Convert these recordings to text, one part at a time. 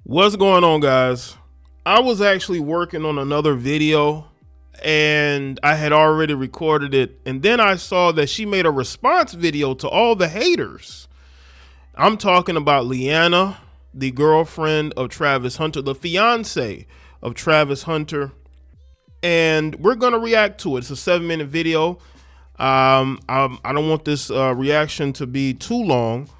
What's going on, guys? I was actually working on another video and I had already recorded it, and then I saw that she made a response video to all the haters. I'm talking about Leanna, the girlfriend of Travis Hunter, the fiance of Travis Hunter, and we're gonna react to it. It's a 7-minute video. I don't want this reaction to be too long,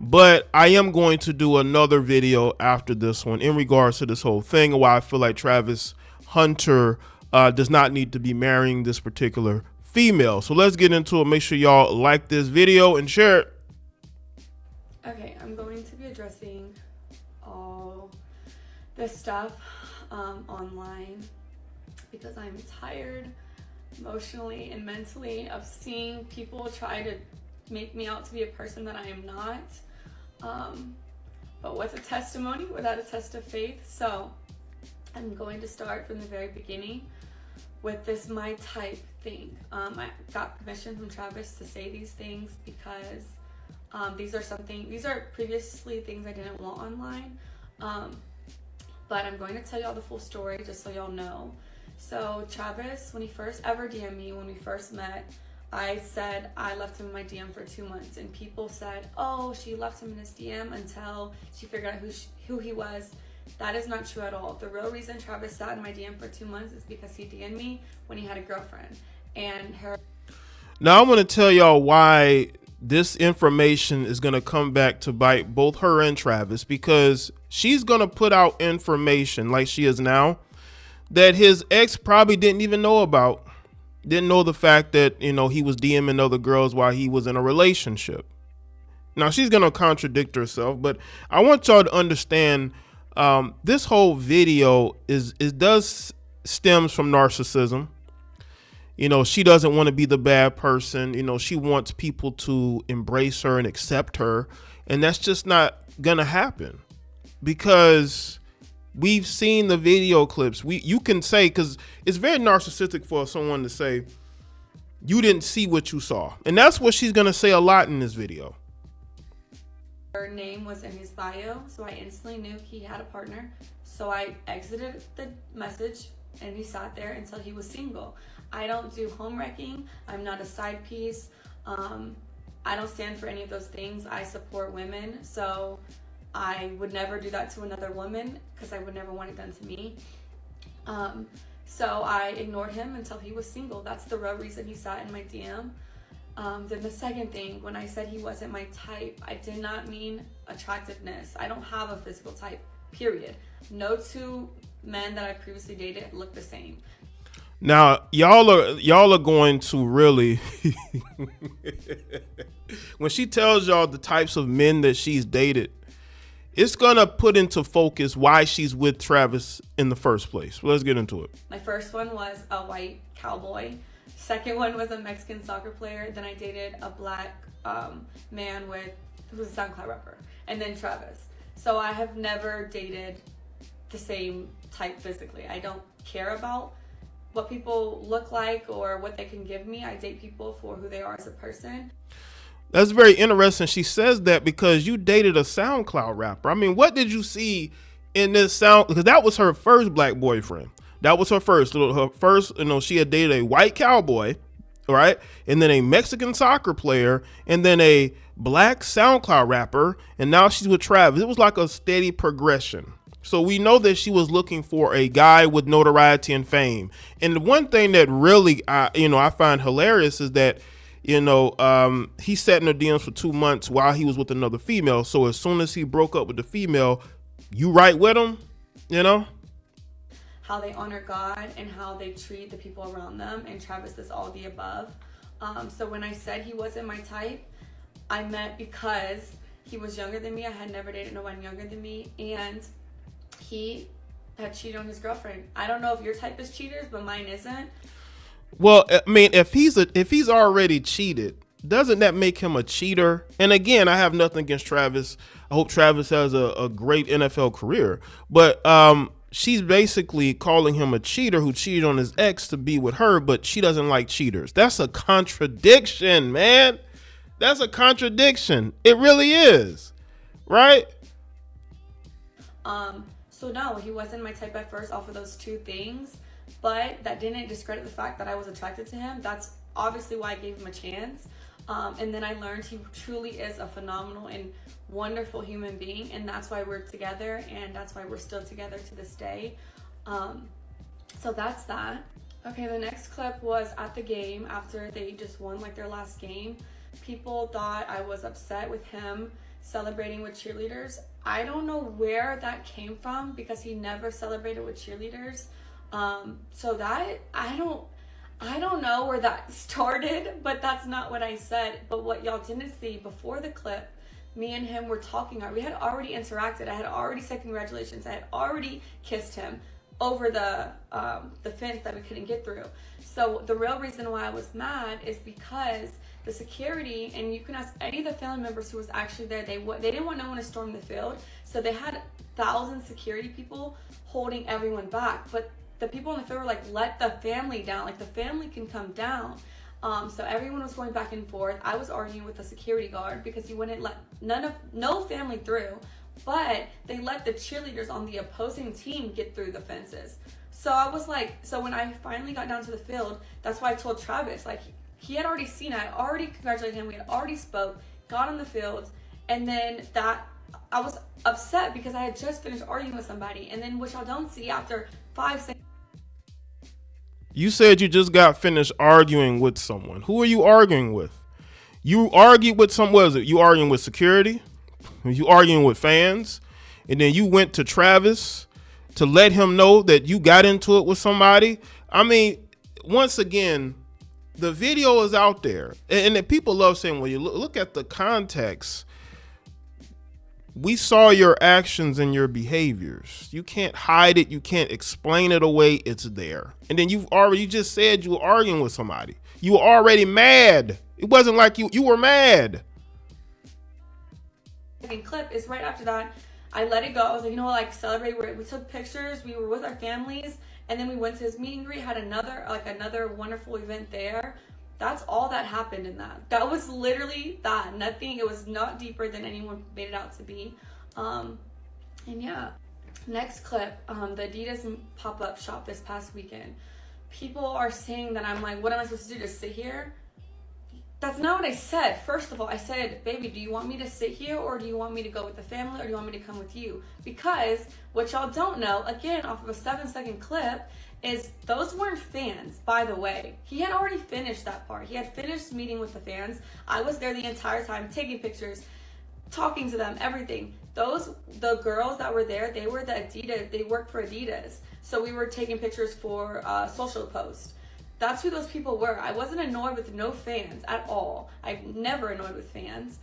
but I am going to do another video after this one in regards to this whole thing and why I feel like Travis Hunter does not need to be marrying this particular female. So let's get into it. Make sure y'all like this video and share it. Okay, I'm going to be addressing all this stuff online because I'm tired emotionally and mentally of seeing people try to make me out to be a person that I am not. But what's a testimony without a test of faith? So I'm going to start from the very beginning with this my type thing. I got permission from Travis to say these things because these are previously things I didn't want online. But I'm going to tell y'all the full story just so y'all know. So Travis, when he first ever DM'd me, when we first met, I said I left him in my DM for 2 months, and people said, oh, she left him in his DM until she figured out who he was. That is not true at all. The real reason Travis sat in my DM for 2 months is because he DM'd me when he had a girlfriend. And her. Now I'm going to tell y'all why this information is going to come back to bite both her and Travis, because she's going to put out information like she is now that his ex probably didn't even know about. Didn't know the fact that, you know, he was DMing other girls while he was in a relationship. Now she's going to contradict herself, but I want y'all to understand this whole video does stems from narcissism. You know, she doesn't want to be the bad person. You know, she wants people to embrace her and accept her. And that's just not going to happen because we've seen the video clips. You can say, because it's very narcissistic for someone to say, you didn't see what you saw. And that's what she's going to say a lot in this video. Her name was in his bio, so I instantly knew he had a partner. So I exited the message and he sat there until he was single. I don't do home wrecking. I'm not a side piece. I don't stand for any of those things. I support women, so I would never do that to another woman because I would never want it done to me. So I ignored him until he was single. That's the real reason he sat in my DM. Then the second thing, when I said he wasn't my type, I did not mean attractiveness. I don't have a physical type, period. No two men that I previously dated look the same. Now, y'all are going to really, when she tells y'all the types of men that she's dated, it's going to put into focus why she's with Travis in the first place. Let's get into it. My first one was a white cowboy. Second one was a Mexican soccer player. Then I dated a black man who was a SoundCloud rapper. And then Travis. So I have never dated the same type physically. I don't care about what people look like or what they can give me. I date people for who they are as a person. That's very interesting. She says that because you dated a SoundCloud rapper. I mean, what did you see in this because that was her first black boyfriend. That was her first. Her first, you know, she had dated a white cowboy, right? And then a Mexican soccer player, and then a black SoundCloud rapper, and now she's with Travis. It was like a steady progression. So we know that she was looking for a guy with notoriety and fame. And the one thing that really, I find hilarious is that, he sat in her DMs for 2 months while he was with another female. So as soon as he broke up with the female, you right with him, How they honor God and how they treat the people around them. And Travis is all the above. So when I said he wasn't my type, I meant because he was younger than me. I had never dated no one younger than me. And he had cheated on his girlfriend. I don't know if your type is cheaters, but mine isn't. Well, I mean, if he's already cheated, doesn't that make him a cheater? And again, I have nothing against Travis. I hope Travis has a great NFL career. But she's basically calling him a cheater who cheated on his ex to be with her, but she doesn't like cheaters. That's a contradiction, man. That's a contradiction. It really is, right? So no, he wasn't my type at first off of those two things, but that didn't discredit the fact that I was attracted to him. That's obviously why I gave him a chance. And then I learned he truly is a phenomenal and wonderful human being, and that's why we're together, and that's why we're still together to this day. So that's that. Okay, the next clip was at the game after they just won like their last game. People thought I was upset with him celebrating with cheerleaders. I don't know where that came from because he never celebrated with cheerleaders. So that I don't know where that started, but that's not what I said. But what y'all didn't see before the clip, me and him were talking. We had already interacted. I had already said congratulations. I had already kissed him over the fence that we couldn't get through. So the real reason why I was mad is because the security, and you can ask any of the family members who was actually there, they didn't want no one to storm the field. So they had 1,000 security people holding everyone back. But the people in the field were like, let the family down. Like, the family can come down. So everyone was going back and forth. I was arguing with the security guard because he wouldn't let no family through, but they let the cheerleaders on the opposing team get through the fences. So I was like, so when I finally got down to the field, that's why I told Travis, like, he had already seen it. I already congratulated him. We had already spoke, got on the field, and then that I was upset because I had just finished arguing with somebody, and then which I don't see after 5 seconds. You said you just got finished arguing with someone. Who are you arguing with? You argued with what is it? You arguing with security? You arguing with fans? And then you went to Travis to let him know that you got into it with somebody? I mean, once again, the video is out there. And then people love saying, well, you look at the context. We saw your actions and your behaviors. You can't hide it. You can't explain it away. It's there. And then you just said you were arguing with somebody. You were already mad. It wasn't like you were mad. The clip is right after that. I let it go. I was like, you know what, like, celebrate. We took pictures. We were with our families. And then we went to his meet and greet, had another wonderful event there. That's all that happened in that. That was literally that. Nothing, it was not deeper than anyone made it out to be. And yeah. Next clip, the Adidas pop-up shop this past weekend. People are saying that I'm like, what am I supposed to do, just sit here? That's not what I said. First of all, I said, baby, do you want me to sit here, or do you want me to go with the family, or do you want me to come with you? Because what y'all don't know, again, off of a 7-second clip, is those weren't fans, by the way. He had already finished that part. He had finished meeting with the fans. I was there the entire time, taking pictures, talking to them, everything. The girls that were there, they were the Adidas, they worked for Adidas. So we were taking pictures for social post. That's who those people were. I wasn't annoyed with no fans at all. I'm never annoyed with fans.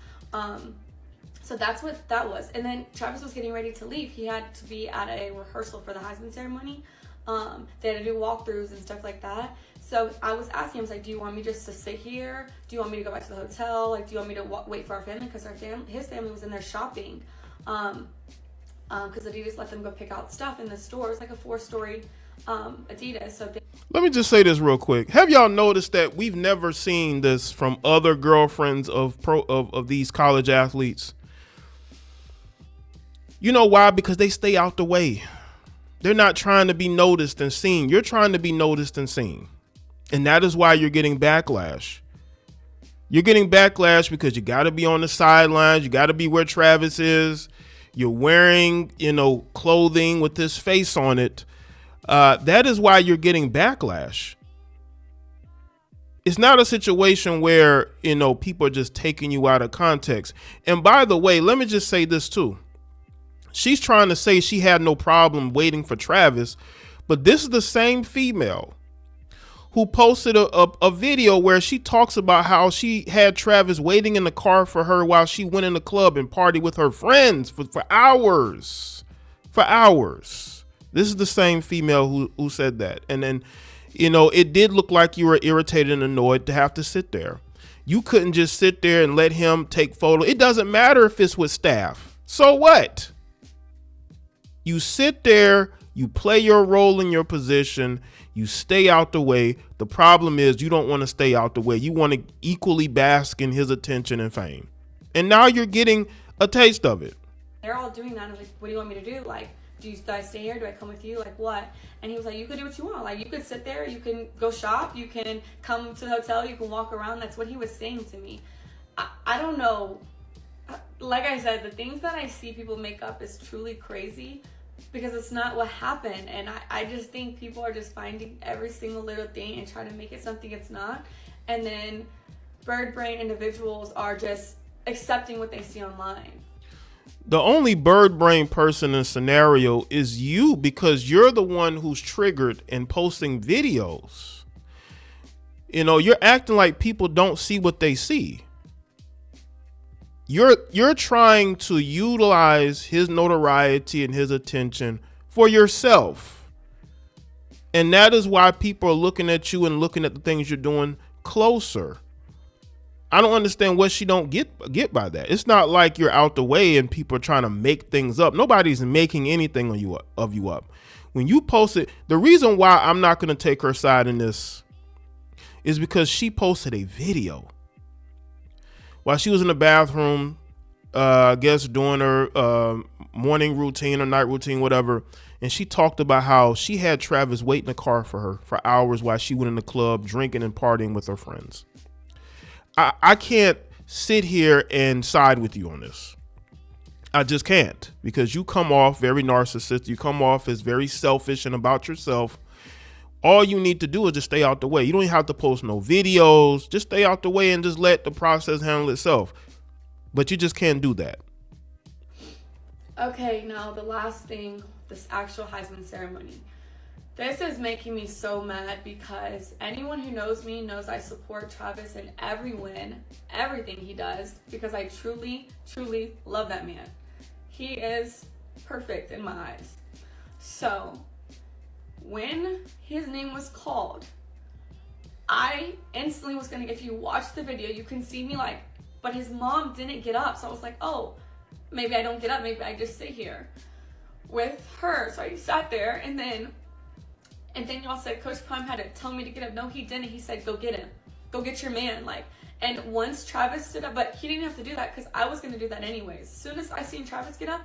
So that's what that was. And then Travis was getting ready to leave. He had to be at a rehearsal for the Heisman ceremony. They had to do walkthroughs and stuff like that. So I was asking him, I was like, do you want me just to sit here? Do you want me to go back to the hotel? Like, do you want me to wait for our family? Because his family was in there shopping. Because Adidas let them go pick out stuff in the store. It's like a 4-story Adidas. So let me just say this real quick. Have y'all noticed that we've never seen this from other girlfriends of these college athletes? You know why? Because they stay out the way. They're not trying to be noticed and seen. You're trying to be noticed and seen. And that is why you're getting backlash. You're getting backlash because you got to be on the sidelines. You got to be where Travis is. You're wearing, clothing with this face on it. That is why you're getting backlash. It's not a situation where, people are just taking you out of context. And by the way, let me just say this too. She's trying to say she had no problem waiting for Travis, but this is the same female who posted a video where she talks about how she had Travis waiting in the car for her while she went in the club and partied with her friends for hours. For hours. This is the same female who said that. And then, it did look like you were irritated and annoyed to have to sit there. You couldn't just sit there and let him take photos. It doesn't matter if it's with staff. So what? You sit there, you play your role in your position, you stay out the way. The problem is you don't want to stay out the way. You want to equally bask in his attention and fame. And now you're getting a taste of it. they're all doing that. And I was like, what do you want me to do? Like, do I stay here? Do I come with you? Like, what? And he was like, you could do what you want. Like, you could sit there, you can go shop, you can come to the hotel, you can walk around. That's what he was saying to me. I don't know. Like I said, the things that I see people make up is truly crazy because it's not what happened. And I just think people are just finding every single little thing and trying to make it something it's not. And then bird brain individuals are just accepting what they see online. The only bird brain person in the scenario is you, because you're the one who's triggered and posting videos. You know, you're acting like people don't see what they see. You're trying to utilize his notoriety and his attention for yourself. And that is why people are looking at you and looking at the things you're doing closer. I don't understand what she don't get by that. It's not like you're out the way and people are trying to make things up. Nobody's making anything of you up. When you post it, the reason why I'm not going to take her side in this is because she posted a video while she was in the bathroom, I guess doing her morning routine or night routine, whatever. And she talked about how she had Travis wait in the car for her for hours while she went in the club drinking and partying with her friends. I can't sit here and side with you on this. I just can't, because you come off very narcissistic. You come off as very selfish and about yourself. All you need to do is just stay out the way. You don't even have to post no videos. Just stay out the way and just let the process handle itself. But you just can't do that. Okay, now the last thing, this actual Heisman ceremony. This is making me so mad because anyone who knows me knows I support Travis in every win, everything he does, because I truly, truly love that man. He is perfect in my eyes. So when his name was called, I instantly was gonna, if you watch the video, you can see me like, but his mom didn't get up. So I was like, oh, maybe I don't get up. Maybe I just sit here with her. So I sat there and then y'all said Coach Prime had to tell me to get up. No, he didn't. He said, go get him. Go get your man. Like, and once Travis stood up, but he didn't have to do that because I was going to do that anyways. As soon as I seen Travis get up,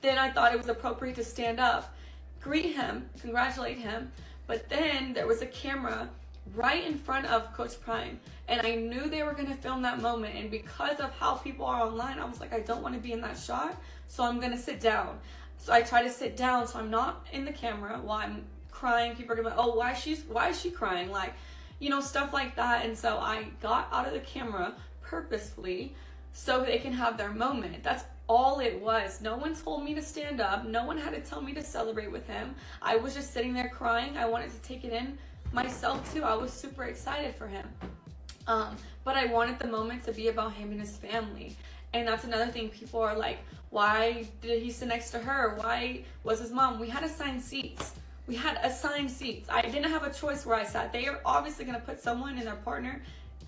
then I thought it was appropriate to stand up, greet him, congratulate him. But then there was a camera right in front of Coach Prime. And I knew they were going to film that moment. And because of how people are online, I was like, I don't want to be in that shot. So I'm going to sit down. So I try to sit down so I'm not in the camera while I'm crying. People are gonna be like, oh, why is she crying? Like, you know, stuff like that. And so I got out of the camera purposefully so they can have their moment. That's all it was. No one told me to stand up. No one had to tell me to celebrate with him. I was just sitting there crying. I wanted to take it in myself too. I was super excited for him. But I wanted the moment to be about him and his family. And that's another thing. People are like, why did he sit next to her? Why was his mom? We had assigned seats. I didn't have a choice where I sat. They are obviously going to put someone and their partner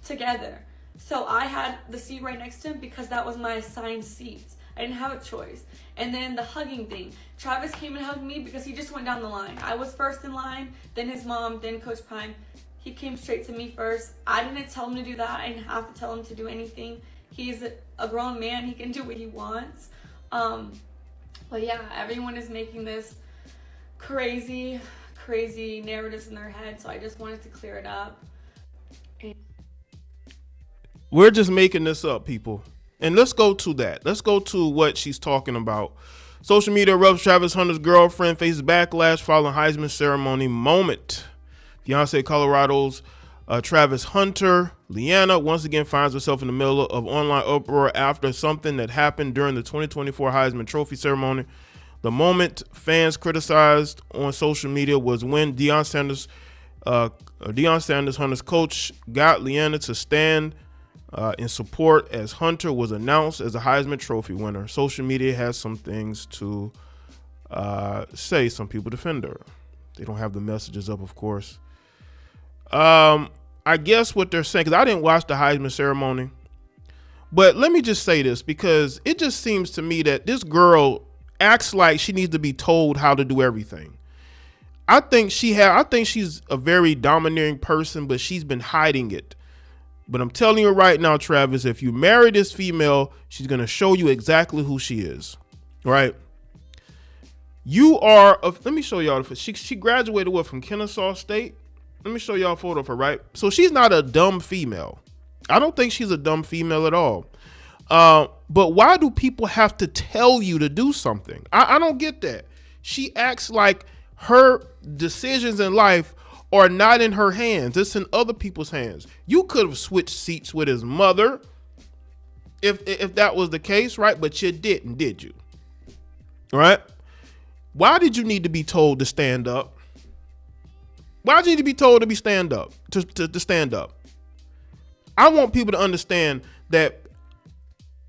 together. So I had the seat right next to him because that was my assigned seats. I didn't have a choice. And then the hugging thing. Travis came and hugged me because he just went down the line. I was first in line, then his mom, then Coach Prime. He came straight to me first. I didn't tell him to do that. I didn't have to tell him to do anything. He's a grown man. He can do what he wants. But yeah, everyone is making this crazy narratives in their head. So I just wanted to clear it up. We're just making this up, people. And let's go to that. Let's go to what she's talking about. Social media erupts. Travis Hunter's girlfriend faces backlash following Heisman ceremony moment. Fiance Colorado's Travis Hunter, Leanna, once again finds herself in the middle of online uproar after something that happened during the 2024 Heisman Trophy ceremony. The moment fans criticized on social media was when Deion Sanders, Hunter's coach, got Leanna to stand in support as Hunter was announced as a Heisman Trophy winner. Social media has some things to say. Some people defend her. They don't have the messages up, of course. I guess what they're saying, because I didn't watch the Heisman ceremony, but let me just say this, because it just seems to me that this girl acts like she needs to be told how to do everything. I think she's a very domineering person, but she's been hiding it. But I'm telling you right now, Travis, if you marry this female, she's going to show you exactly who she is. right? You are, let me show y'all, she graduated from Kennesaw State. Let me show y'all a photo of her, right? So she's not a dumb female. I don't think she's a dumb female at all. But why do people have to tell you to do something? I don't get that. She acts like her decisions in life are not in her hands. It's in other people's hands. You could have switched seats with his mother if that was the case, right? But you didn't, did you? Right? Why did you need to be told to stand up? Why did you need to be told to stand up? To stand up? I want people to understand that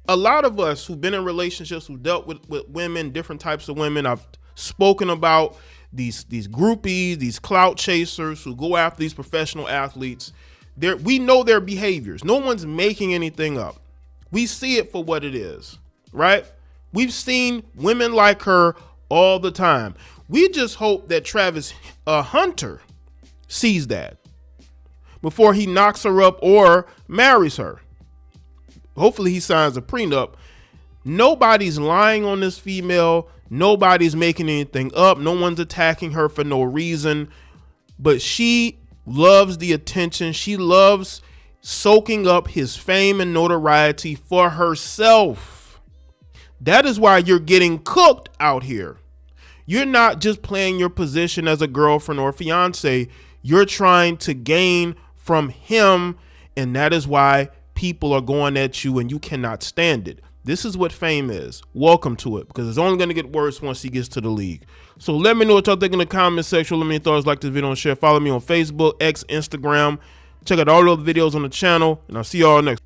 a lot of us who've been in relationships, who dealt with women, different types of women, I've spoken about these groupies, these clout chasers who go after these professional athletes. We know their behaviors. No one's making anything up. We see it for what it is, right? We've seen women like her all the time. We just hope that Travis Hunter sees that before he knocks her up or marries her. Hopefully he signs a prenup. Nobody's lying on this female. Nobody's making anything up. No one's attacking her for no reason. But she loves the attention. She loves soaking up his fame and notoriety for herself. That is why you're getting cooked out here. You're not just playing your position as a girlfriend or fiance. You're trying to gain from him, and that is why people are going at you and you cannot stand it. This is what fame is. Welcome to it, because it's only going to get worse once he gets to the league. So let me know what y'all think in the comment section. Let me know your thoughts. Like this video and share. Follow me on Facebook, X, Instagram. Check out all the other videos on the channel, and I'll see y'all next.